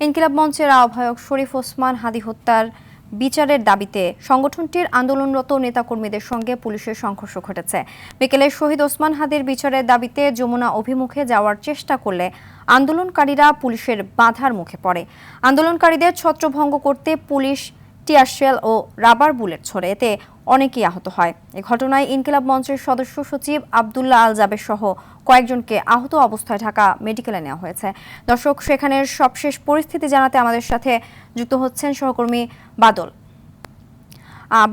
ইনকিলাব মঞ্চের আহ্বায়ক শরীফ ওসমান হাদী হত্যার বিচারের দাবিতে সংগঠনটির আন্দোলনরত নেতাকর্মীদের সঙ্গে পুলিশের সংঘর্ষ ঘটেছে। বিকেলে শহীদ ওসমান হাদীর বিচারের দাবিতে যমুনা অভিমুখে যাওয়ার চেষ্টা করলে আন্দোলনকারীরা পুলিশের বাধার মুখে পড়ে। আন্দোলনকারীদের ছত্রভঙ্গ করতে পুলিশ টিয়ারশেল ও রাবার বুলেট ছোড়ে, এতে অনেকেই আহত হয়। এ ঘটনায় ইনকিলাব মঞ্চের সদস্য সচিব আব্দুল্লাহ আল জাবের সহ কয়েকজনকে আহত অবস্থায় ঢাকা মেডিকেলে নেওয়া হয়েছে। দর্শক, সেখানের সবশেষ পরিস্থিতি জানাতে আমাদের সাথে যুক্ত হচ্ছেন সহকর্মী বাদল।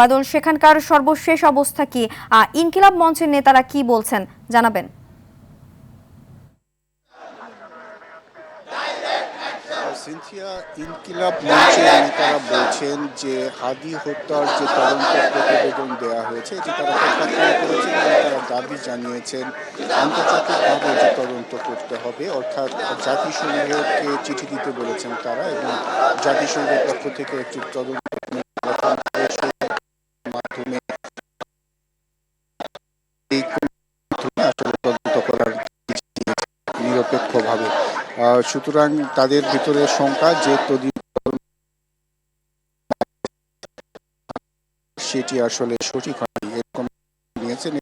বাদল, সেখানকার সর্বশেষ অবস্থা কি? ইনকিলাব মঞ্চের নেতারা কি বলছেন জানাবেন। সিনথিয়া, ইনকিলাব মঞ্চের নেতারা বলছেন যে হাদী হত্যার যে তদন্ত প্রতিবেদন দেওয়া হয়েছে এটি তারা প্রত্যাখ্যান করেছেন এবং তারা দাবি জানিয়েছেন আন্তর্জাতিকভাবে যে তদন্ত করতে হবে, অর্থাৎ জাতিসংঘকে চিঠি দিতে বলেছেন তারা এবং জাতিসংঘের পক্ষ থেকে একটি তদন্ত মাধ্যমে এই আসলে তদন্ত করার নিরপেক্ষভাবে। সুতরাং তাদের ভিতরে শঙ্কা যে সেটি আসলে সঠিক হয়নি এরকম নিয়েছেন।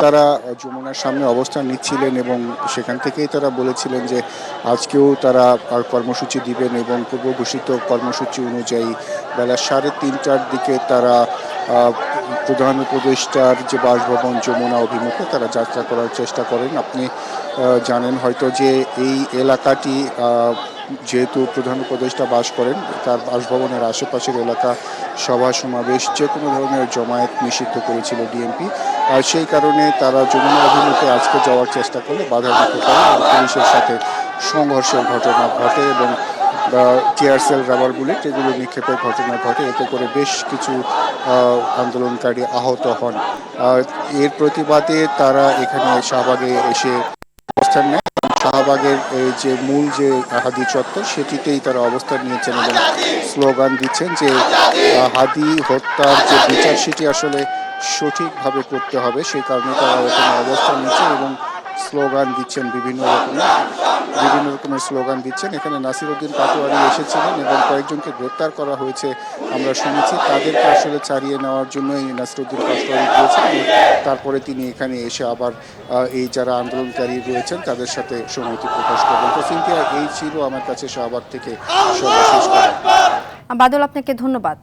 তারা যমুনার সামনে অবস্থান নিচ্ছিলেন এবং সেখান থেকেই তারা বলেছিলেন যে আজকেও তারা কর্মসূচি দিবেন এবং পূর্ব ঘোষিত কর্মসূচি অনুযায়ী বেলা 3:30টার দিকে তারা প্রধান উপদেষ্টার যে বাসভবন যমুনা অভিমুখে তারা যাত্রা করার চেষ্টা করেন। আপনি জানেন হয়তো যে এই এলাকাটি যেহেতু প্রধান উপদেষ্টা বাস করেন, তার বাসভবনের আশেপাশের এলাকা সভা সমাবেশ যে কোনো ধরনের জমায়েত নিষিদ্ধ করেছিল ডিএমপি। আর সেই কারণে তারা যমুনা অভিমুখে আজকে যাওয়ার চেষ্টা করলে বাধার মুখে পড়ে এবং পুলিশের সাথে সংঘর্ষের ঘটনা ঘটে এবং টিয়ারশেল, রাবার বুলেট এগুলো নিক্ষেপের ঘটনা ঘটে। এতে করে বেশ কিছু আন্দোলনকারী আহত হন। এর প্রতিবাদে তারা এখানে শাহবাগে এসে অবস্থান নেয়। শাহবাগের যে মূল যে হাদী চত্বর সেটিতেই তারা অবস্থান নিয়েছেন এবং স্লোগান দিচ্ছেন যে হাদী হত্যার যে বিচার সেটি আসলে সঠিকভাবে করতে হবে। সেই কারণে তারা এখানে অবস্থান নিচ্ছেন এবং স্লোগান দিচ্ছেন, বিভিন্ন রকমের স্লোগান দিচ্ছেন। এখানে নাসিরউদ্দিন পাটোয়ারি এসেছিলেন এবং কয়েকজনকে গ্রেপ্তার করা হয়েছে আমরা শুনেছি। তাদেরকে আসলে ছাড়িয়ে নেওয়ার জন্যই নাসিরউদ্দিন পাটোয়ারি গিয়েছেন। তারপরে তিনি এখানে এসে আবার এই যারা আন্দোলনকারী রয়েছেন তাদের সাথে সংহতি প্রকাশ করবেন। তো সিনথিয়া, এই ছিল আমার কাছে শাহবাগ থেকে সর্বশেষ খবর। বাদল, আপনাকে ধন্যবাদ।